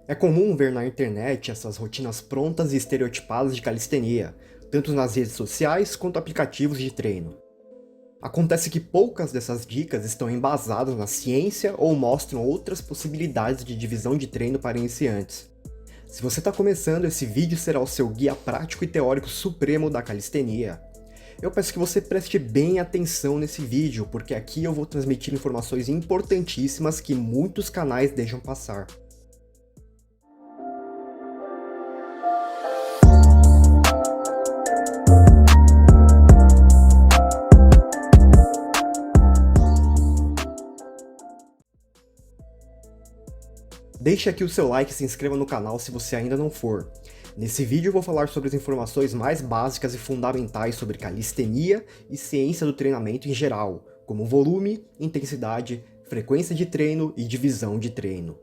É comum ver na internet essas rotinas prontas e estereotipadas de calistenia, tanto nas redes sociais quanto aplicativos de treino. Acontece que poucas dessas dicas estão embasadas na ciência ou mostram outras possibilidades de divisão de treino para iniciantes. Se você está começando, esse vídeo será o seu guia prático e teórico supremo da calistenia. Eu peço que você preste bem atenção nesse vídeo, porque aqui eu vou transmitir informações importantíssimas que muitos canais deixam passar. Deixe aqui o seu like e se inscreva no canal se você ainda não for. Nesse vídeo eu vou falar sobre as informações mais básicas e fundamentais sobre calistenia e ciência do treinamento em geral, como volume, intensidade, frequência de treino e divisão de treino.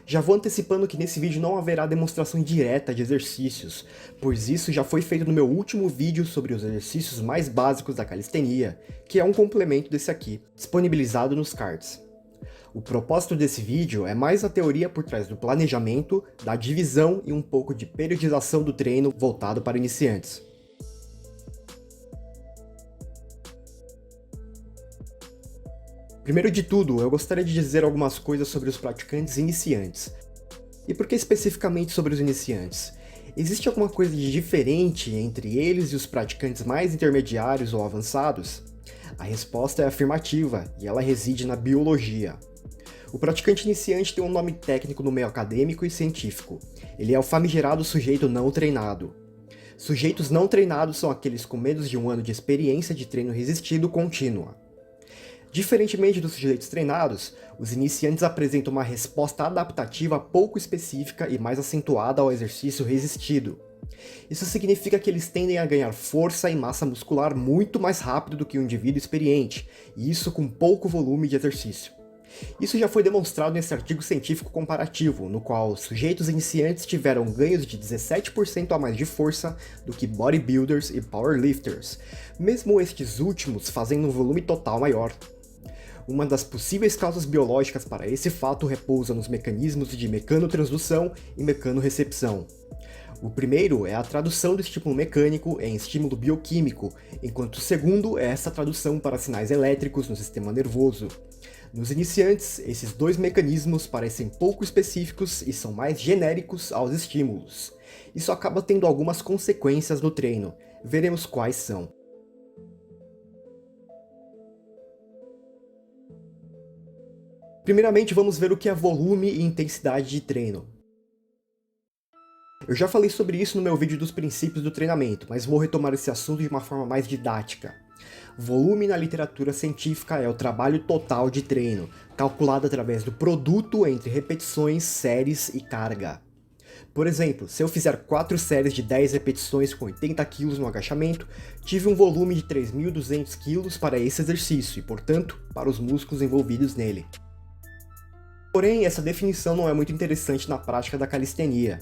Já vou antecipando que nesse vídeo não haverá demonstração direta de exercícios, pois isso já foi feito no meu último vídeo sobre os exercícios mais básicos da calistenia, que é um complemento desse aqui, disponibilizado nos cards. O propósito desse vídeo é mais a teoria por trás do planejamento, da divisão e um pouco de periodização do treino voltado para iniciantes. Primeiro de tudo, eu gostaria de dizer algumas coisas sobre os praticantes iniciantes. E por que especificamente sobre os iniciantes? Existe alguma coisa de diferente entre eles e os praticantes mais intermediários ou avançados? A resposta é afirmativa, e ela reside na biologia. O praticante iniciante tem um nome técnico no meio acadêmico e científico. Ele é o famigerado sujeito não treinado. Sujeitos não treinados são aqueles com menos de 1 ano de experiência de treino resistido contínua. Diferentemente dos sujeitos treinados, os iniciantes apresentam uma resposta adaptativa pouco específica e mais acentuada ao exercício resistido. Isso significa que eles tendem a ganhar força e massa muscular muito mais rápido do que um indivíduo experiente, e isso com pouco volume de exercício. Isso já foi demonstrado nesse artigo científico comparativo, no qual sujeitos iniciantes tiveram ganhos de 17% a mais de força do que bodybuilders e powerlifters, mesmo estes últimos fazendo um volume total maior. Uma das possíveis causas biológicas para esse fato repousa nos mecanismos de mecanotransdução e mecanorecepção. O primeiro é a tradução do estímulo mecânico em estímulo bioquímico, enquanto o segundo é essa tradução para sinais elétricos no sistema nervoso. Nos iniciantes, esses dois mecanismos parecem pouco específicos e são mais genéricos aos estímulos. Isso acaba tendo algumas consequências no treino. Veremos quais são. Primeiramente, vamos ver o que é volume e intensidade de treino. Eu já falei sobre isso no meu vídeo dos princípios do treinamento, mas vou retomar esse assunto de uma forma mais didática. Volume na literatura científica é o trabalho total de treino, calculado através do produto entre repetições, séries e carga. Por exemplo, se eu fizer 4 séries de 10 repetições com 80 kg no agachamento, tive um volume de 3.200 kg para esse exercício e, portanto, para os músculos envolvidos nele. Porém, essa definição não é muito interessante na prática da calistenia.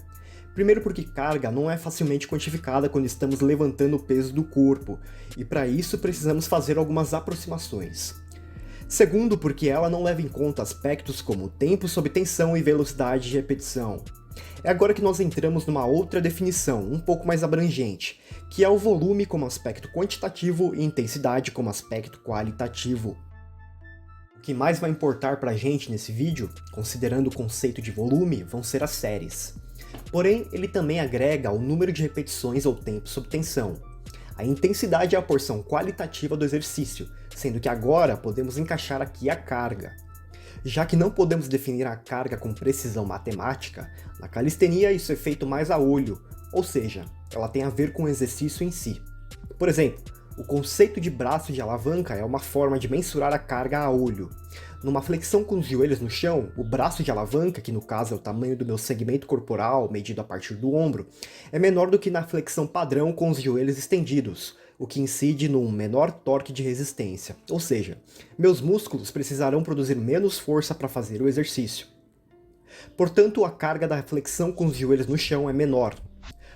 Primeiro porque carga não é facilmente quantificada quando estamos levantando o peso do corpo, e para isso precisamos fazer algumas aproximações. Segundo porque ela não leva em conta aspectos como tempo sob tensão e velocidade de repetição. É agora que nós entramos numa outra definição, um pouco mais abrangente, que é o volume como aspecto quantitativo e intensidade como aspecto qualitativo. O que mais vai importar pra gente nesse vídeo, considerando o conceito de volume, vão ser as séries. Porém, ele também agrega o número de repetições ou tempo sob tensão. A intensidade é a porção qualitativa do exercício, sendo que agora podemos encaixar aqui a carga. Já que não podemos definir a carga com precisão matemática, na calistenia isso é feito mais a olho, ou seja, ela tem a ver com o exercício em si. Por exemplo, o conceito de braço de alavanca é uma forma de mensurar a carga a olho. Numa flexão com os joelhos no chão, o braço de alavanca, que no caso é o tamanho do meu segmento corporal medido a partir do ombro, é menor do que na flexão padrão com os joelhos estendidos, o que incide num menor torque de resistência, ou seja, meus músculos precisarão produzir menos força para fazer o exercício. Portanto, a carga da flexão com os joelhos no chão é menor.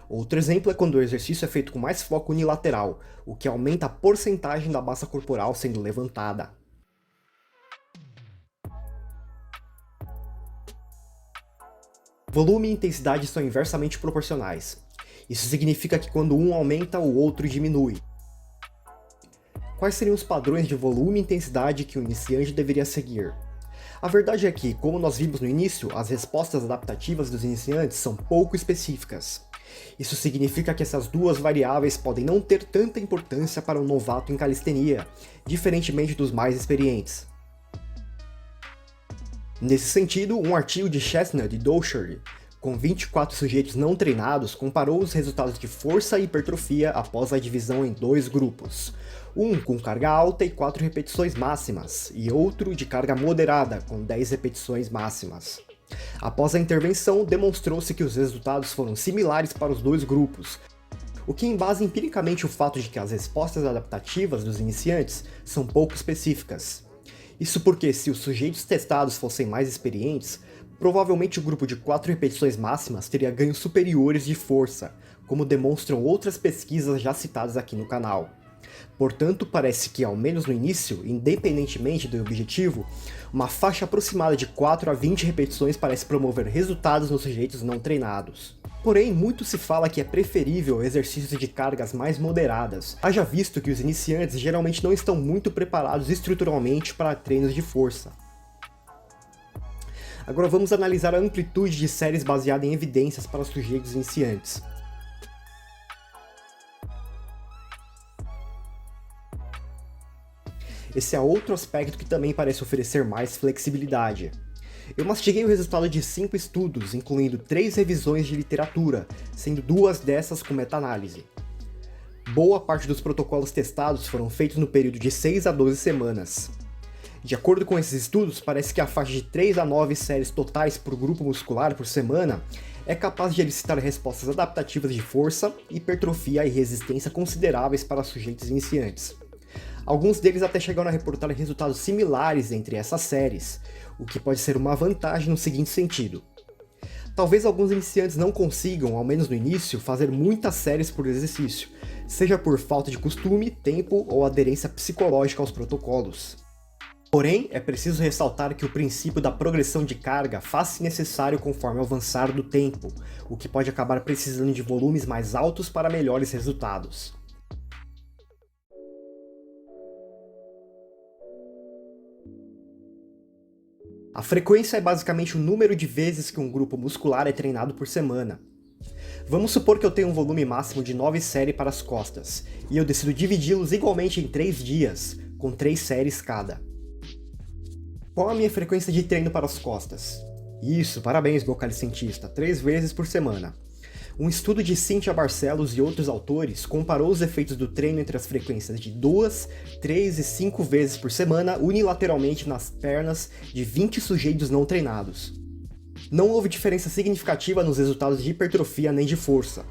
Outro exemplo é quando o exercício é feito com mais foco unilateral, o que aumenta a porcentagem da massa corporal sendo levantada. Volume e intensidade são inversamente proporcionais. Isso significa que quando um aumenta, o outro diminui. Quais seriam os padrões de volume e intensidade que o iniciante deveria seguir? A verdade é que, como nós vimos no início, as respostas adaptativas dos iniciantes são pouco específicas. Isso significa que essas duas variáveis podem não ter tanta importância para um novato em calistenia, diferentemente dos mais experientes. Nesse sentido, um artigo de Chestnut e Dougherty, com 24 sujeitos não treinados, comparou os resultados de força e hipertrofia após a divisão em dois grupos. Um com carga alta e 4 repetições máximas, e outro de carga moderada, com 10 repetições máximas. Após a intervenção, demonstrou-se que os resultados foram similares para os dois grupos, o que embasa empiricamente o fato de que as respostas adaptativas dos iniciantes são pouco específicas. Isso porque, se os sujeitos testados fossem mais experientes, provavelmente o grupo de 4 repetições máximas teria ganhos superiores de força, como demonstram outras pesquisas já citadas aqui no canal. Portanto, parece que, ao menos no início, independentemente do objetivo, uma faixa aproximada de 4 a 20 repetições parece promover resultados nos sujeitos não treinados. Porém, muito se fala que é preferível exercícios de cargas mais moderadas, haja visto que os iniciantes geralmente não estão muito preparados estruturalmente para treinos de força. Agora vamos analisar a amplitude de séries baseada em evidências para os sujeitos iniciantes. Esse é outro aspecto que também parece oferecer mais flexibilidade. Eu mastiguei o resultado de 5 estudos, incluindo 3 revisões de literatura, sendo 2 dessas com meta-análise. Boa parte dos protocolos testados foram feitos no período de 6 a 12 semanas. De acordo com esses estudos, parece que a faixa de 3 a 9 séries totais por grupo muscular por semana é capaz de elicitar respostas adaptativas de força, hipertrofia e resistência consideráveis para sujeitos iniciantes. Alguns deles até chegaram a reportar resultados similares entre essas séries, o que pode ser uma vantagem no seguinte sentido. Talvez alguns iniciantes não consigam, ao menos no início, fazer muitas séries por exercício, seja por falta de costume, tempo ou aderência psicológica aos protocolos. Porém, é preciso ressaltar que o princípio da progressão de carga faz-se necessário conforme o avançar do tempo, o que pode acabar precisando de volumes mais altos para melhores resultados. A frequência é basicamente o número de vezes que um grupo muscular é treinado por semana. Vamos supor que eu tenho um volume máximo de 9 séries para as costas, e eu decido dividi-los igualmente em 3 dias, com 3 séries cada. Qual a minha frequência de treino para as costas? Isso, parabéns meu calicentista, 3 vezes por semana. Um estudo de Cynthia Barcelos e outros autores comparou os efeitos do treino entre as frequências de 2, 3 e 5 vezes por semana unilateralmente nas pernas de 20 sujeitos não treinados. Não houve diferença significativa nos resultados de hipertrofia nem de força.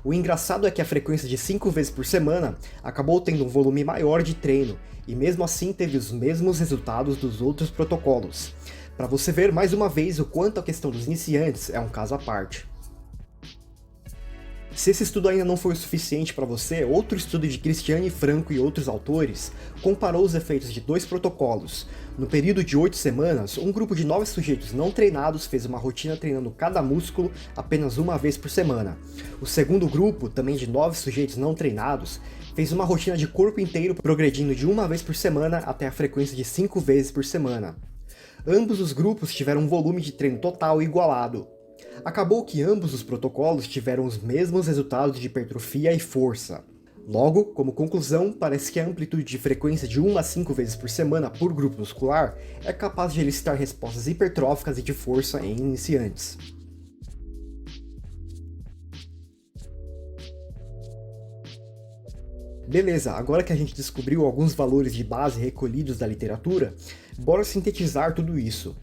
O engraçado é que a frequência de 5 vezes por semana acabou tendo um volume maior de treino, e mesmo assim teve os mesmos resultados dos outros protocolos. Para você ver mais uma vez o quanto a questão dos iniciantes é um caso à parte. Se esse estudo ainda não foi o suficiente para você, outro estudo de Cristiane Franco e outros autores comparou os efeitos de 2 protocolos. No período de 8 semanas, um grupo de 9 sujeitos não treinados fez uma rotina treinando cada músculo apenas uma vez por semana. O segundo grupo, também de 9 sujeitos não treinados, fez uma rotina de corpo inteiro progredindo de uma vez por semana até a frequência de 5 vezes por semana. Ambos os grupos tiveram um volume de treino total igualado. Acabou que ambos os protocolos tiveram os mesmos resultados de hipertrofia e força. Logo, como conclusão, parece que a amplitude de frequência de 1 a 5 vezes por semana por grupo muscular é capaz de elicitar respostas hipertróficas e de força em iniciantes. Beleza, agora que a gente descobriu alguns valores de base recolhidos da literatura, bora sintetizar tudo isso.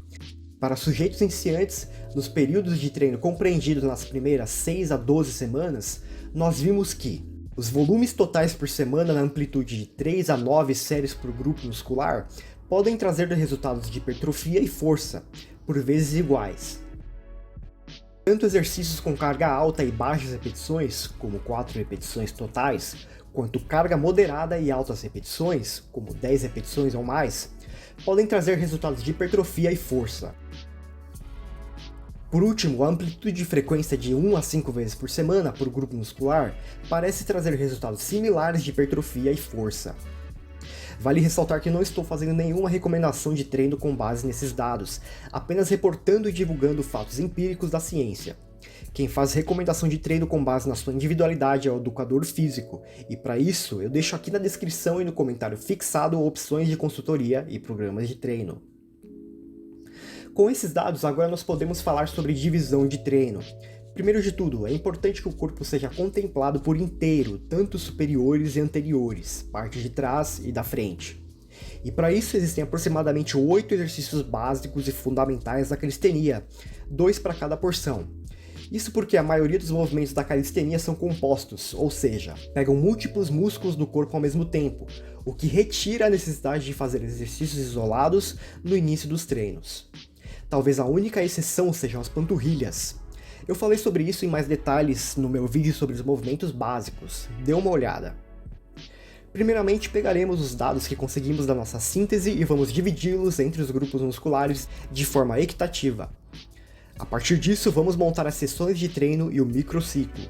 Para sujeitos iniciantes, nos períodos de treino compreendidos nas primeiras 6 a 12 semanas, nós vimos que os volumes totais por semana na amplitude de 3 a 9 séries por grupo muscular podem trazer resultados de hipertrofia e força, por vezes iguais. Tanto exercícios com carga alta e baixas repetições, como 4 repetições totais, quanto carga moderada e altas repetições, como 10 repetições ou mais, podem trazer resultados de hipertrofia e força. Por último, a amplitude de frequência de 1 a 5 vezes por semana por grupo muscular parece trazer resultados similares de hipertrofia e força. Vale ressaltar que não estou fazendo nenhuma recomendação de treino com base nesses dados, apenas reportando e divulgando fatos empíricos da ciência. Quem faz recomendação de treino com base na sua individualidade é o educador físico, e para isso eu deixo aqui na descrição e no comentário fixado opções de consultoria e programas de treino. Com esses dados, agora nós podemos falar sobre divisão de treino. Primeiro de tudo, é importante que o corpo seja contemplado por inteiro, tanto superiores e anteriores, parte de trás e da frente. E para isso existem aproximadamente 8 exercícios básicos e fundamentais da calistenia, 2 para cada porção. Isso porque a maioria dos movimentos da calistenia são compostos, ou seja, pegam múltiplos músculos do corpo ao mesmo tempo, o que retira a necessidade de fazer exercícios isolados no início dos treinos. Talvez a única exceção sejam as panturrilhas. Eu falei sobre isso em mais detalhes no meu vídeo sobre os movimentos básicos, dê uma olhada. Primeiramente, pegaremos os dados que conseguimos da nossa síntese e vamos dividi-los entre os grupos musculares de forma equitativa. A partir disso, vamos montar as sessões de treino e o microciclo.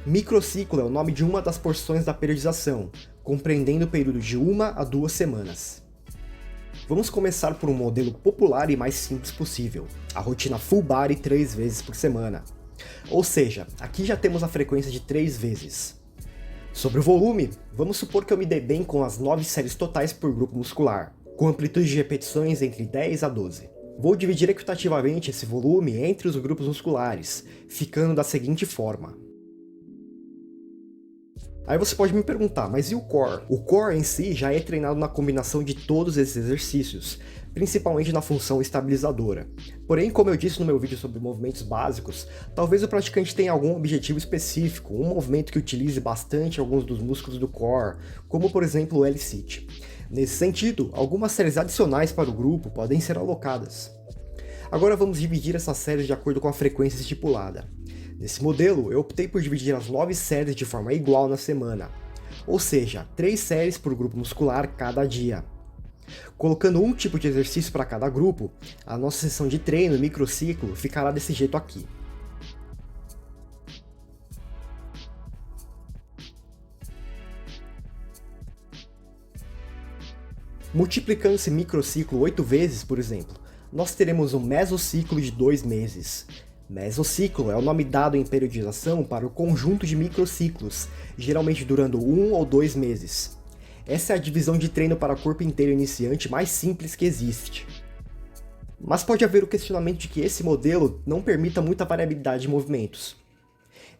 Microciclo é o nome de uma das porções da periodização, compreendendo o período de 1 a 2 semanas. Vamos começar por um modelo popular e mais simples possível, a rotina full body 3 vezes por semana. Ou seja, aqui já temos a frequência de 3 vezes. Sobre o volume, vamos supor que eu me dê bem com as 9 séries totais por grupo muscular, com amplitude de repetições entre 10 a 12. Vou dividir equitativamente esse volume entre os grupos musculares, ficando da seguinte forma. Aí você pode me perguntar, mas e o core? O core em si já é treinado na combinação de todos esses exercícios, principalmente na função estabilizadora. Porém, como eu disse no meu vídeo sobre movimentos básicos, talvez o praticante tenha algum objetivo específico, um movimento que utilize bastante alguns dos músculos do core, como por exemplo o L-sit. Nesse sentido, algumas séries adicionais para o grupo podem ser alocadas. Agora vamos dividir essas séries de acordo com a frequência estipulada. Nesse modelo, eu optei por dividir as 9 séries de forma igual na semana, ou seja, 3 séries por grupo muscular cada dia. Colocando um tipo de exercício para cada grupo, a nossa sessão de treino microciclo ficará desse jeito aqui. Multiplicando esse microciclo 8 vezes, por exemplo, nós teremos um mesociclo de 2 meses. Mesociclo é o nome dado em periodização para o conjunto de microciclos, geralmente durando 1 ou 2 meses. Essa é a divisão de treino para corpo inteiro iniciante mais simples que existe. Mas pode haver o questionamento de que esse modelo não permita muita variabilidade de movimentos.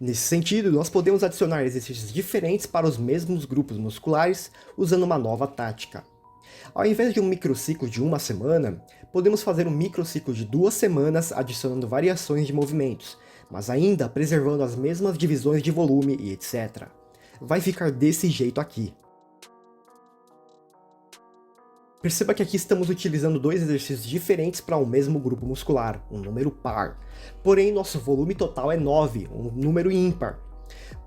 Nesse sentido, nós podemos adicionar exercícios diferentes para os mesmos grupos musculares usando uma nova tática. Ao invés de um microciclo de 1 semana, podemos fazer um microciclo de 2 semanas adicionando variações de movimentos, mas ainda preservando as mesmas divisões de volume e etc. Vai ficar desse jeito aqui. Perceba que aqui estamos utilizando 2 exercícios diferentes para o mesmo grupo muscular, um número par. Porém, nosso volume total é 9, um número ímpar.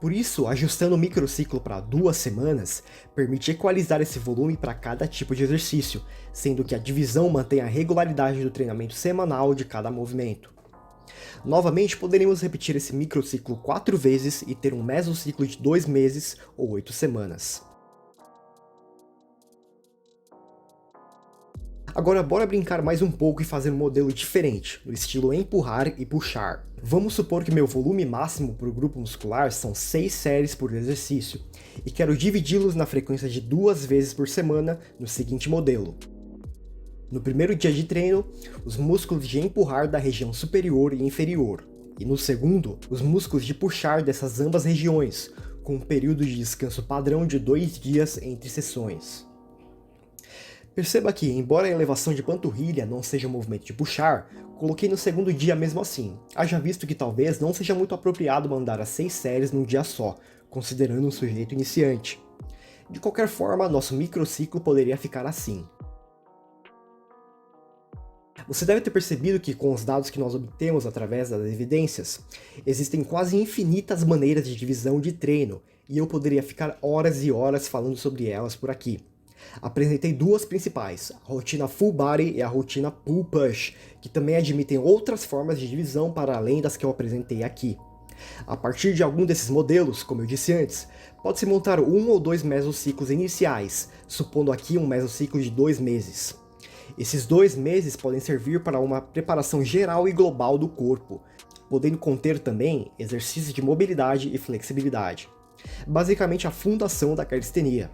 Por isso, ajustando o microciclo para 2 semanas, permite equalizar esse volume para cada tipo de exercício, sendo que a divisão mantém a regularidade do treinamento semanal de cada movimento. Novamente, poderíamos repetir esse microciclo 4 vezes e ter um mesociclo de 2 meses ou 8 semanas. Agora bora brincar mais um pouco e fazer um modelo diferente, no estilo empurrar e puxar. Vamos supor que meu volume máximo para o grupo muscular são 6 séries por exercício, e quero dividi-los na frequência de 2 vezes por semana no seguinte modelo. No primeiro dia de treino, os músculos de empurrar da região superior e inferior, e no segundo, os músculos de puxar dessas ambas regiões, com um período de descanso padrão de 2 dias entre sessões. Perceba que, embora a elevação de panturrilha não seja um movimento de puxar, coloquei no segundo dia mesmo assim, haja visto que talvez não seja muito apropriado mandar as 6 séries num dia só, considerando um sujeito iniciante. De qualquer forma, nosso microciclo poderia ficar assim. Você deve ter percebido que, com os dados que nós obtemos através das evidências, existem quase infinitas maneiras de divisão de treino, e eu poderia ficar horas e horas falando sobre elas por aqui. Apresentei duas principais, a rotina Full Body e a rotina Pull Push, que também admitem outras formas de divisão para além das que eu apresentei aqui. A partir de algum desses modelos, como eu disse antes, pode-se montar 1 ou 2 mesociclos iniciais, supondo aqui um mesociclo de 2 meses. Esses 2 meses podem servir para uma preparação geral e global do corpo, podendo conter também exercícios de mobilidade e flexibilidade. Basicamente a fundação da calistenia.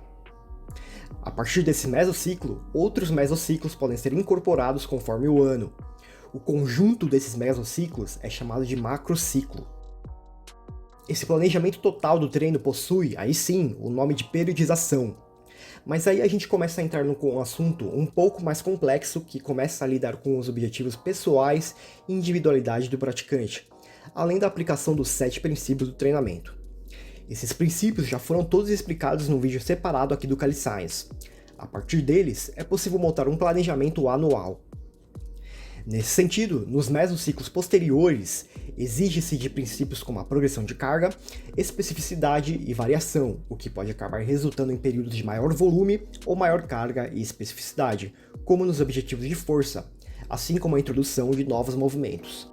A partir desse mesociclo, outros mesociclos podem ser incorporados conforme o ano. O conjunto desses mesociclos é chamado de macrociclo. Esse planejamento total do treino possui, aí sim, o nome de periodização. Mas aí a gente começa a entrar num assunto um pouco mais complexo que começa a lidar com os objetivos pessoais e individualidade do praticante, além da aplicação dos 7 princípios do treinamento. Esses princípios já foram todos explicados num vídeo separado aqui do CaliScience. A partir deles, é possível montar um planejamento anual. Nesse sentido, nos mesociclos posteriores, exige-se de princípios como a progressão de carga, especificidade e variação, o que pode acabar resultando em períodos de maior volume ou maior carga e especificidade, como nos objetivos de força, assim como a introdução de novos movimentos.